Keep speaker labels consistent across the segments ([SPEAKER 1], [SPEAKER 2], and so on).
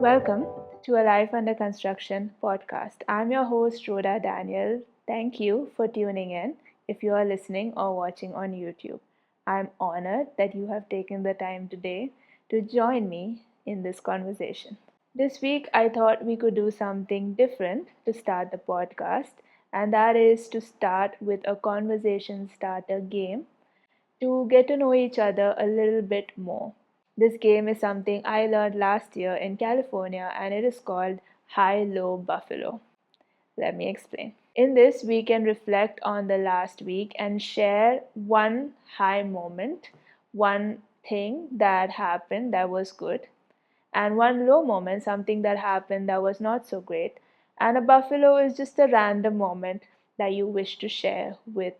[SPEAKER 1] Welcome to a Life Under Construction podcast. I'm your host, Rhoda Daniel. Thank you for tuning in if you are listening or watching on YouTube. I'm honored that you have taken the time today to join me in this conversation. This week, I thought we could do something different to start the podcast, and that is to start with a conversation starter game to get to know each other a little bit more. This game is something I learned last year in California and it is called High Low Buffalo. Let me explain. In this, we can reflect on the last week and share one high moment, one thing that happened that was good, and one low moment, something that happened that was not so great. And a buffalo is just a random moment that you wish to share with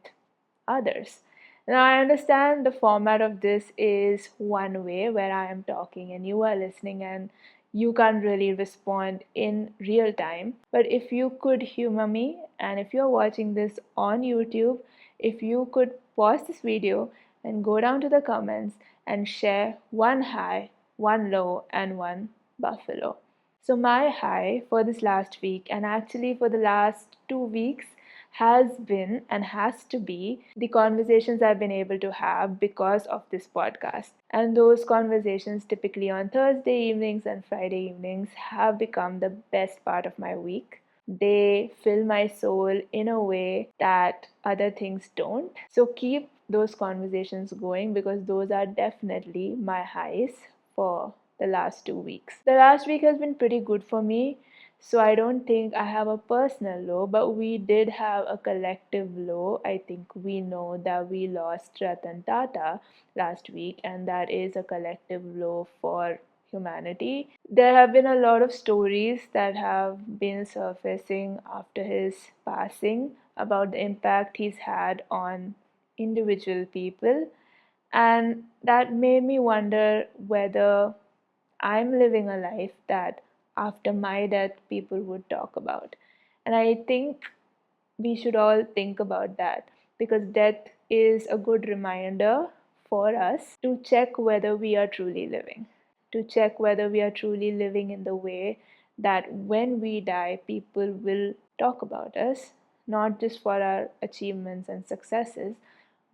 [SPEAKER 1] others. Now, I understand the format of this is one way where I am talking and you are listening and you can't really respond in real time. But if you could humor me and if you're watching this on YouTube, if you could pause this video and go down to the comments and share one high, one low, and one buffalo. So, my high for this last week, and actually for the last 2 weeks, has been and has to be the conversations I've been able to have because of this podcast. And those conversations, typically on Thursday evenings and Friday evenings, have become the best part of my week. They fill my soul in a way that other things don't. So keep those conversations going because those are definitely my highs for the last 2 weeks. The last week has been pretty good for me. So I don't think I have a personal low, but we did have a collective low. I think we know that we lost Ratan Tata last week, and that is a collective low for humanity. There have been a lot of stories that have been surfacing after his passing about the impact he's had on individual people, and that made me wonder whether I'm living a life that after my death people would talk about. And I think we should all think about that because death is a good reminder for us to check whether we are truly living, to check whether we are truly living in the way that when we die, people will talk about us, not just for our achievements and successes,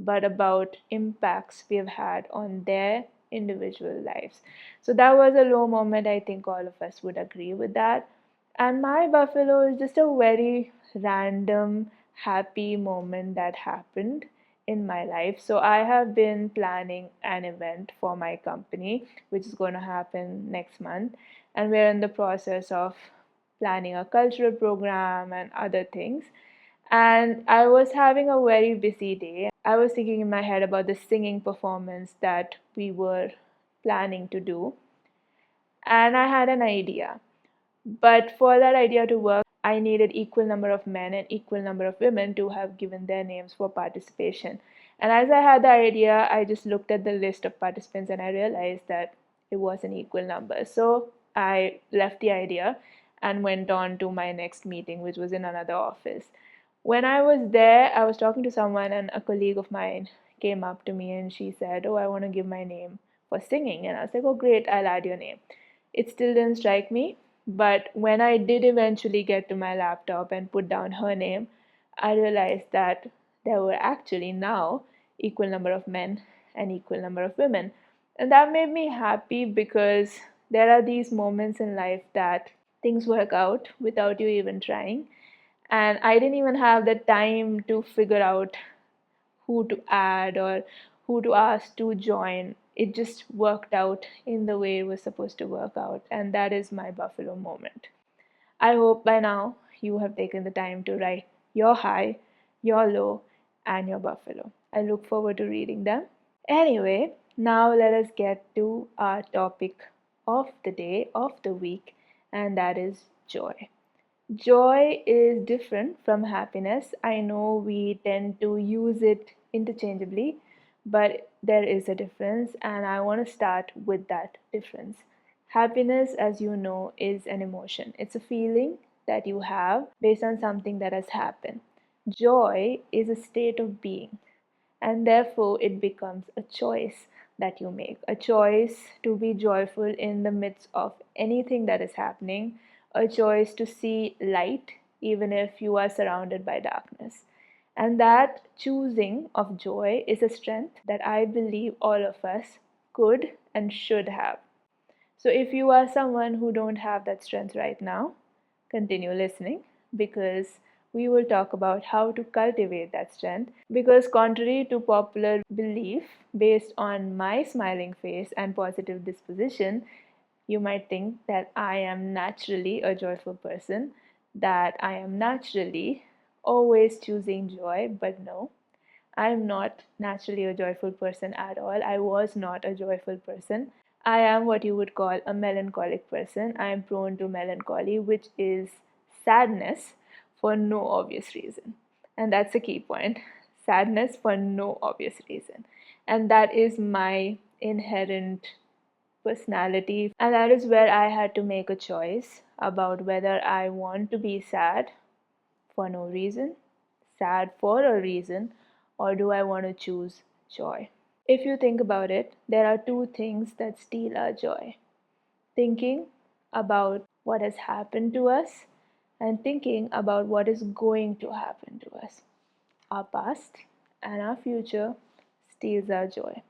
[SPEAKER 1] but about impacts we've had on their individual lives. So that was a low moment. I think all of us would agree with that. And my buffalo is just a very random, happy moment that happened in my life. So I have been planning an event for my company, which is going to happen next month. And we're in the process of planning a cultural program and other things. And I was having a very busy day. I was thinking in my head about the singing performance that we were planning to do. And I had an idea. But for that idea to work, I needed equal number of men and equal number of women to have given their names for participation. And as I had the idea, I just looked at the list of participants and I realized that it was an equal number. So I left the idea and went on to my next meeting, which was in another office. When I was there, I was talking to someone, and a colleague of mine came up to me and she said, "Oh, I want to give my name for singing." And I was like, "Oh, great, I'll add your name." It still didn't strike me, but when I did eventually get to my laptop and put down her name, I realized that there were actually now equal number of men and equal number of women. And that made me happy because there are these moments in life that things work out without you even trying. And I didn't even have the time to figure out who to add or who to ask to join. It just worked out in the way it was supposed to work out, and that is my buffalo moment. I hope by now you have taken the time to write your high, your low, and your buffalo. I look forward to reading them. Anyway, now let us get to our topic of the day, of the week, and that is joy. Joy is different from happiness. I know we tend to use it interchangeably, but there is a difference, and I want to start with that difference. Happiness, as you know, is an emotion, it's a feeling that you have based on something that has happened. Joy is a state of being, and therefore it becomes a choice that you make, a choice to be joyful in the midst of anything that is happening, a choice to see light even if you are surrounded by darkness. And that choosing of joy is a strength that I believe all of us could and should have. So if you are someone who don't have that strength right now, continue listening because we will talk about how to cultivate that strength. Because, contrary to popular belief, based on my smiling face and positive disposition, you might think that I am naturally a joyful person, that I am naturally always choosing joy, but no. I am not naturally a joyful person at all. I was not a joyful person. I am what you would call a melancholic person. I am prone to melancholy, which is sadness for no obvious reason. And that's a key point, sadness for no obvious reason. And that is my inherent personality. And that is where I had to make a choice about whether I want to be sad for no reason, sad for a reason, or do I want to choose joy? If you think about it, there are two things that steal our joy: thinking about what has happened to us and thinking about what is going to happen to us. Our past and our future steals our joy.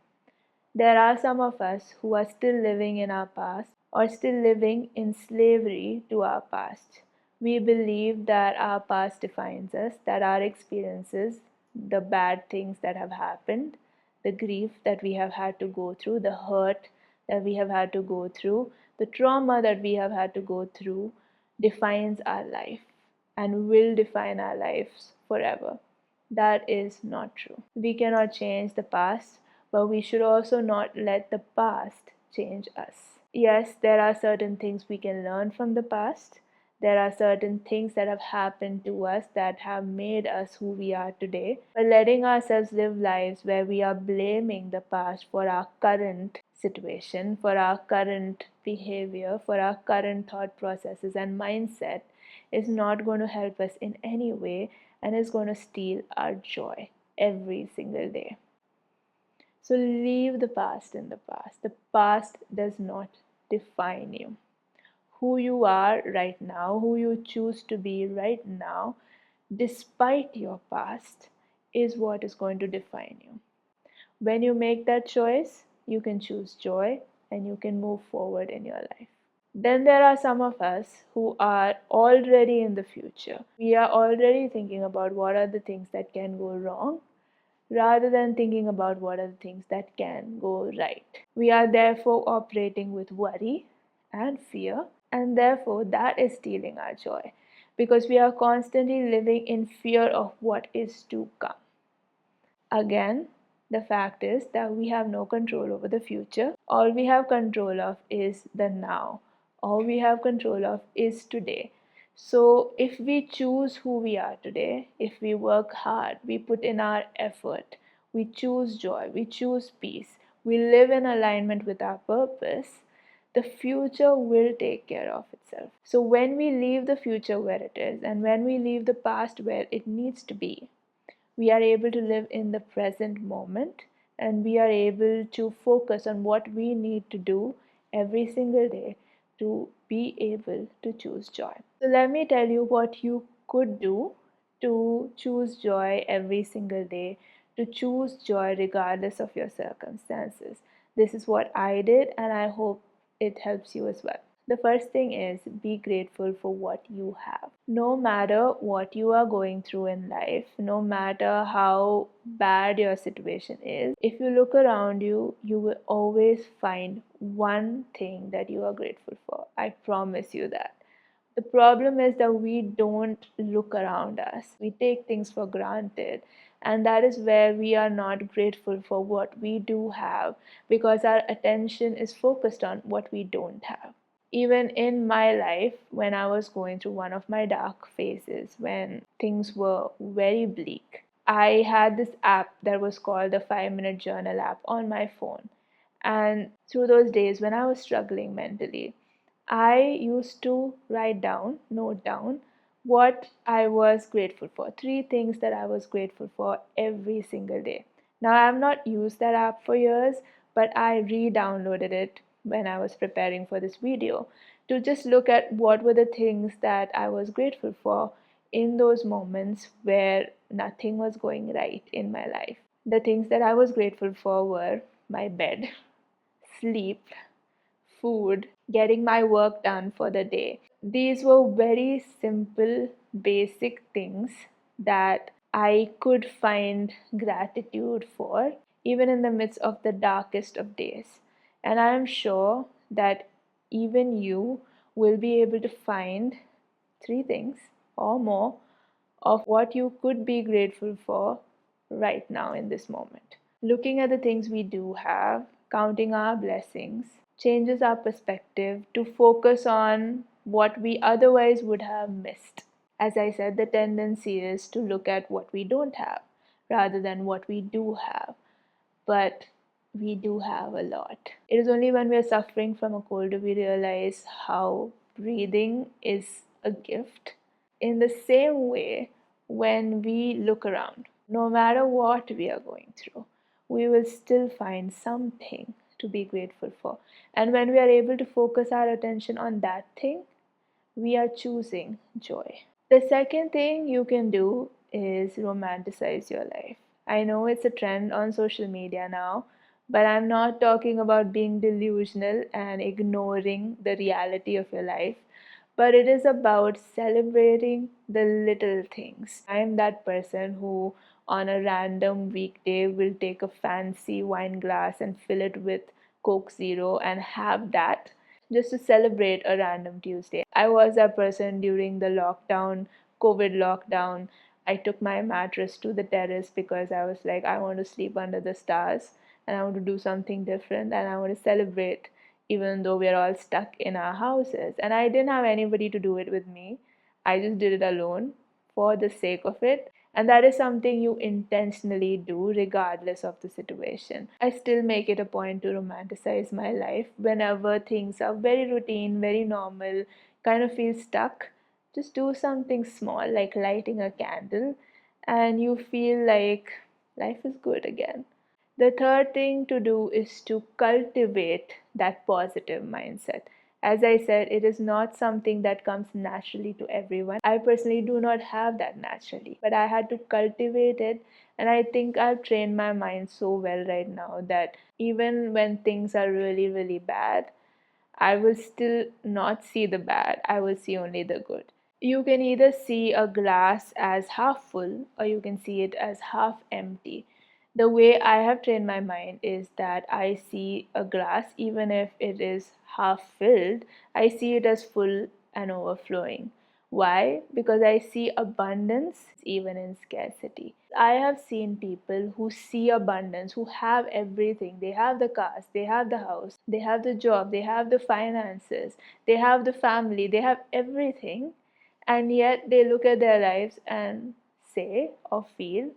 [SPEAKER 1] There are some of us who are still living in our past or still living in slavery to our past. We believe that our past defines us, that our experiences, the bad things that have happened, the grief that we have had to go through, the hurt that we have had to go through, the trauma that we have had to go through defines our life and will define our lives forever. That is not true. We cannot change the past, but we should also not let the past change us. Yes, there are certain things we can learn from the past. There are certain things that have happened to us that have made us who we are today. But letting ourselves live lives where we are blaming the past for our current situation, for our current behavior, for our current thought processes and mindset is not going to help us in any way and is going to steal our joy every single day. So leave the past in the past. The past does not define you. Who you are right now, who you choose to be right now, despite your past, is what is going to define you. When you make that choice, you can choose joy and you can move forward in your life. Then there are some of us who are already in the future. We are already thinking about what are the things that can go wrong rather than thinking about what are the things that can go right. We are therefore operating with worry and fear, and therefore that is stealing our joy because we are constantly living in fear of what is to come. Again, the fact is that we have no control over the future. All we have control of is the now. All we have control of is today. So, if we choose who we are today, if we work hard, we put in our effort, we choose joy, we choose peace, we live in alignment with our purpose, the future will take care of itself. So, when we leave the future where it is and when we leave the past where it needs to be, we are able to live in the present moment and we are able to focus on what we need to do every single day to be able to choose joy. So, let me tell you what you could do to choose joy every single day, to choose joy regardless of your circumstances. This is what I did, and I hope it helps you as well. The first thing is be grateful for what you have. No matter what you are going through in life, no matter how bad your situation is, if you look around you, you will always find one thing that you are grateful for. I promise you that. The problem is that we don't look around us. We take things for granted. And that is where we are not grateful for what we do have because our attention is focused on what we don't have. Even in my life, when I was going through one of my dark phases, when things were very bleak, I had this app that was called the 5 Minute Journal app on my phone. And through those days when I was struggling mentally, I used to note down what I was grateful for. Three things that I was grateful for every single day. Now, I have not used that app for years, but I re-downloaded it when I was preparing for this video to just look at what were the things that I was grateful for in those moments where nothing was going right in my life. The things that I was grateful for were my bed, sleep, food, getting my work done for the day. These were very simple, basic things that I could find gratitude for, even in the midst of the darkest of days. And I am sure that even you will be able to find three things or more of what you could be grateful for right now in this moment. Looking at the things we do have, counting our blessings, changes our perspective to focus on what we otherwise would have missed. As I said, the tendency is to look at what we don't have rather than what we do have. But we do have a lot. It is only when we are suffering from a cold do we realize how breathing is a gift. In the same way, when we look around, no matter what we are going through, we will still find something to be grateful for. And when we are able to focus our attention on that thing, we are choosing joy. The second thing you can do is romanticize your life. I know it's a trend on social media now, but I'm not talking about being delusional and ignoring the reality of your life, but it is about celebrating the little things. I'm that person who, on a random weekday, will take a fancy wine glass and fill it with Coke Zero and have that just to celebrate a random Tuesday. I was that person during the lockdown, COVID lockdown. I took my mattress to the terrace because I was like, I want to sleep under the stars and I want to do something different and I want to celebrate even though we're all stuck in our houses. And I didn't have anybody to do it with me. I just did it alone for the sake of it. And that is something you intentionally do regardless of the situation. I still make it a point to romanticize my life whenever things are very routine, very normal, kind of feel stuck. Just do something small like lighting a candle, and you feel like life is good again. The third thing to do is to cultivate that positive mindset. As I said, it is not something that comes naturally to everyone. I personally do not have that naturally, but I had to cultivate it. And I think I've trained my mind so well right now that even when things are really, really bad, I will still not see the bad, I will see only the good. You can either see a glass as half full or you can see it as half empty. The way I have trained my mind is that I see a glass, even if it is half filled, I see it as full and overflowing. Why? Because I see abundance even in scarcity. I have seen people who see abundance, who have everything. They have the cars, they have the house, they have the job, they have the finances, they have the family, they have everything, and yet they look at their lives and say or feel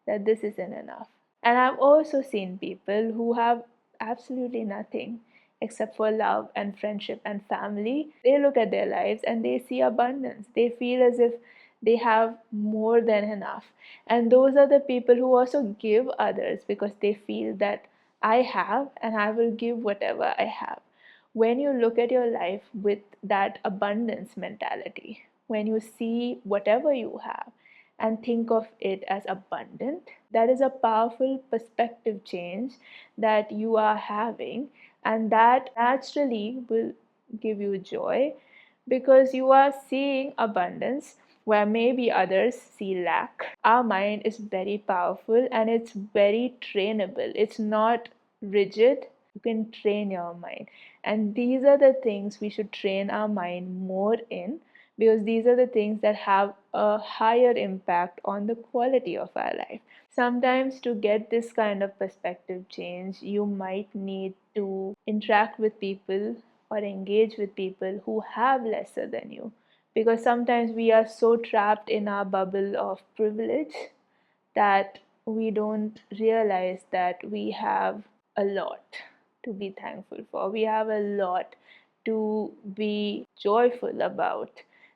[SPEAKER 1] that this isn't enough. And I've also seen people who have absolutely nothing except for love and friendship and family. They look at their lives and they see abundance. They feel as if they have more than enough. And those are the people who also give others because they feel that I have and I will give whatever I have. When you look at your life with that abundance mentality, when you see whatever you have and think of it as abundant, that is a powerful perspective change that you are having, and that naturally will give you joy because you are seeing abundance where maybe others see lack. Our mind is very powerful and it's very trainable. It's not rigid. You can train your mind. And these are the things we should train our mind more in because these are the things that have a higher impact on the quality of our life. Sometimes, to get this kind of perspective change, you might need to interact with people or engage with people who have lesser than you. Because sometimes we are so trapped in our bubble of privilege that we don't realize that we have a lot to be thankful for. We have a lot to be joyful about.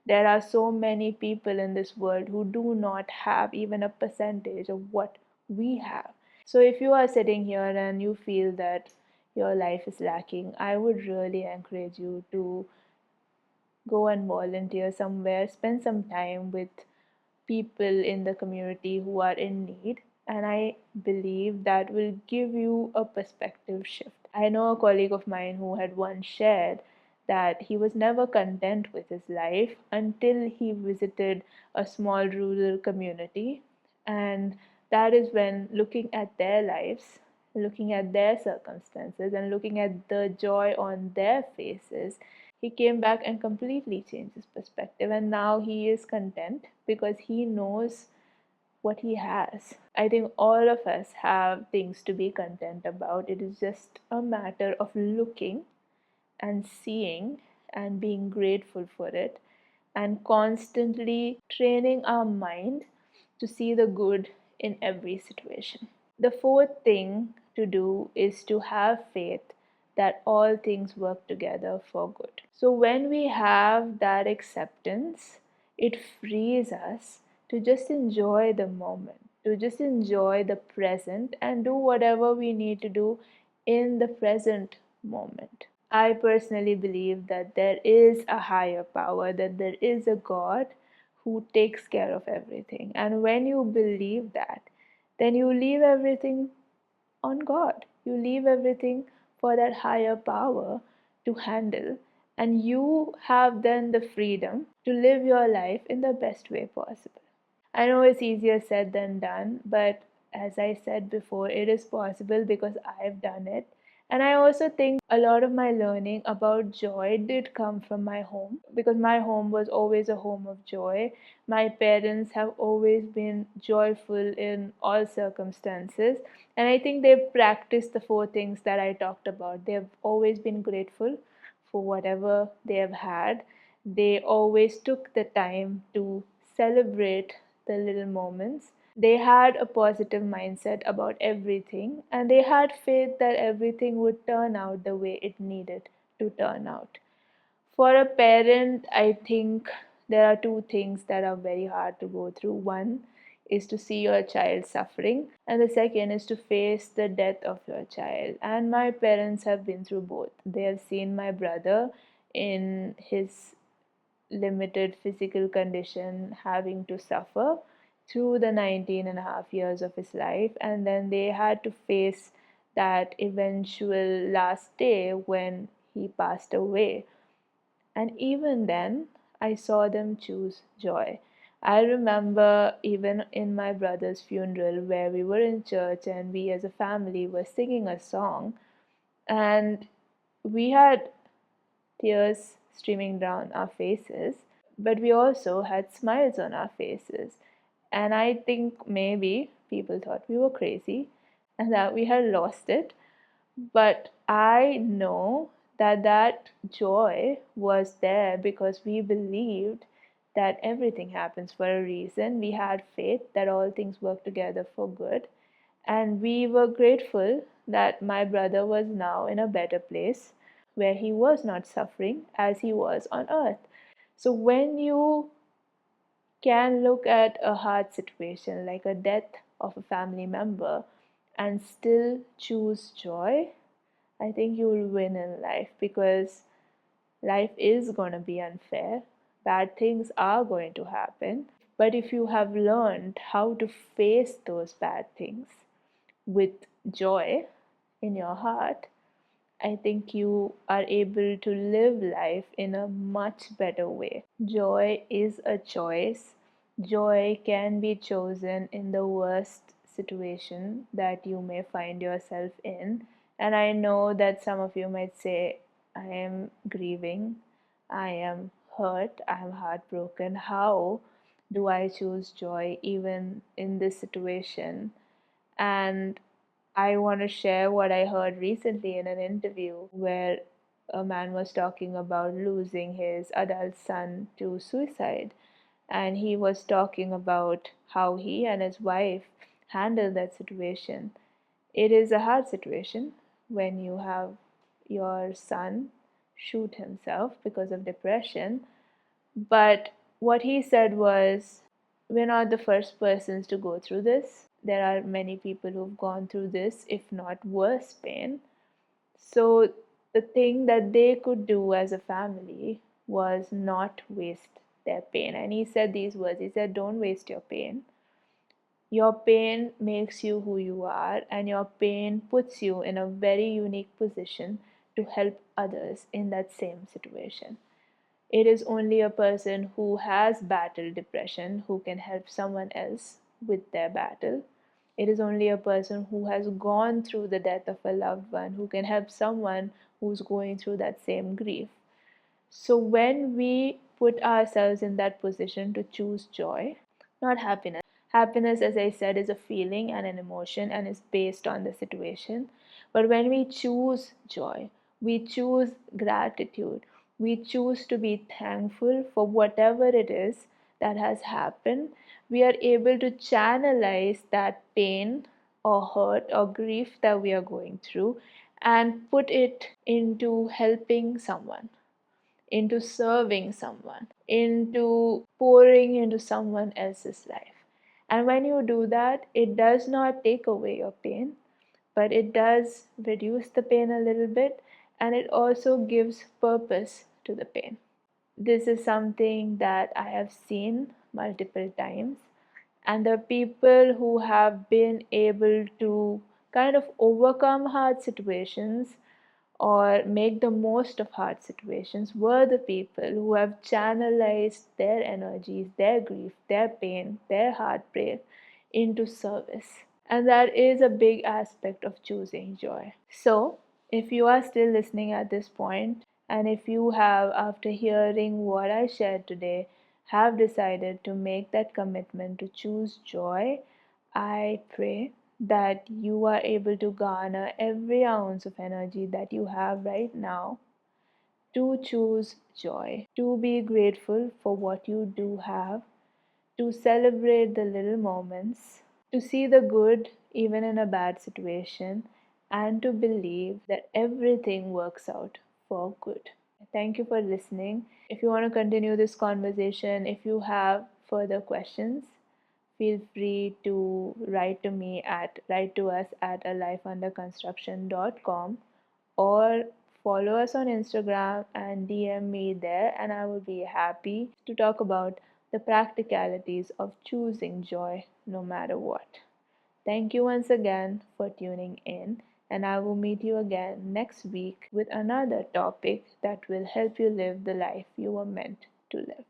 [SPEAKER 1] There are so many people in this world who do not have even a percentage of what we have. So if you are sitting here and you feel that your life is lacking, I would really encourage you to go and volunteer somewhere, spend some time with people in the community who are in need. And I believe that will give you a perspective shift. I know a colleague of mine who had once shared that he was never content with his life until he visited a small rural community. And that is when looking at their lives, looking at their circumstances, and looking at the joy on their faces, he came back and completely changed his perspective. And now he is content because he knows what he has. I think all of us have things to be content about. It is just a matter of looking and seeing and being grateful for it, and constantly training our mind to see the good in every situation. The fourth thing to do is to have faith that all things work together for good. So, when we have that acceptance, it frees us to just enjoy the moment, to just enjoy the present and do whatever we need to do in the present moment. I personally believe that there is a higher power, that there is a God who takes care of everything. And when you believe that, then you leave everything on God. You leave everything for that higher power to handle. And you have then the freedom to live your life in the best way possible. I know it's easier said than done, but as I said before, it is possible because I've done it. And I also think a lot of my learning about joy did come from my home, because my home was always a home of joy. My parents have always been joyful in all circumstances. And I think they've practiced the four things that I talked about. They've always been grateful for whatever they have had. They always took the time to celebrate the little moments. They had a positive mindset about everything, and they had faith that everything would turn out the way it needed to turn out. For a parent, I think there are two things that are very hard to go through. One is to see your child suffering, and the second is to face the death of your child. And my parents have been through both. They have seen my brother in his limited physical condition having to suffer through the 19 and a half years of his life, and then they had to face that eventual last day when he passed away. And even then, I saw them choose joy. I remember even in my brother's funeral, where we were in church and we as a family were singing a song, and we had tears streaming down our faces, but we also had smiles on our faces. And I think maybe people thought we were crazy and that we had lost it. But I know that that joy was there because we believed that everything happens for a reason. We had faith that all things work together for good. And we were grateful that my brother was now in a better place where he was not suffering as he was on earth. So when you can look at a hard situation like a death of a family member and still choose joy, I think you will win in life, because life is going to be unfair. Bad things are going to happen. But if you have learned how to face those bad things with joy in your heart, I think you are able to live life in a much better way. Joy is a choice. Joy can be chosen in the worst situation that you may find yourself in. And I know that some of you might say, I am grieving, I am hurt, I am heartbroken. How do I choose joy even in this situation? And I want to share what I heard recently in an interview where a man was talking about losing his adult son to suicide. And he was talking about how he and his wife handled that situation. It is a hard situation when you have your son shoot himself because of depression. But what he said was, we're not the first persons to go through this. There are many people who've gone through this, if not worse pain. So the thing that they could do as a family was not waste their pain. And he said these words. He said, "Don't waste your pain. Your pain makes you who you are, and your pain puts you in a very unique position to help others in that same situation. It is only a person who has battled depression who can help someone else with their battle. It is only a person who has gone through the death of a loved one who can help someone who's going through that same grief. So when we put ourselves in that position to choose joy, not happiness. Happiness, as I said, is a feeling and an emotion and is based on the situation. But when we choose joy, we choose gratitude, we choose to be thankful for whatever it is that has happened, we are able to channelize that pain or hurt or grief that we are going through and put it into helping someone, into serving someone, into pouring into someone else's life. And when you do that, it does not take away your pain, but it does reduce the pain a little bit, and it also gives purpose to the pain. This is something that I have seen multiple times, and the people who have been able to kind of overcome hard situations or make the most of hard situations were the people who have channelized their energies, their grief, their pain, their heartbreak into service. And that is a big aspect of choosing joy. So, if you are still listening at this point, and if you have, after hearing what I shared today, have decided to make that commitment to choose joy, I pray that you are able to garner every ounce of energy that you have right now to choose joy, to be grateful for what you do have, to celebrate the little moments, to see the good even in a bad situation, and to believe that everything works out for good. Thank you for listening. If you want to continue this conversation, if you have further questions, feel free to write to us at alifeunderconstruction.com, or follow us on Instagram and DM me there, and I will be happy to talk about the practicalities of choosing joy no matter what. Thank you once again for tuning in, and I will meet you again next week with another topic that will help you live the life you were meant to live.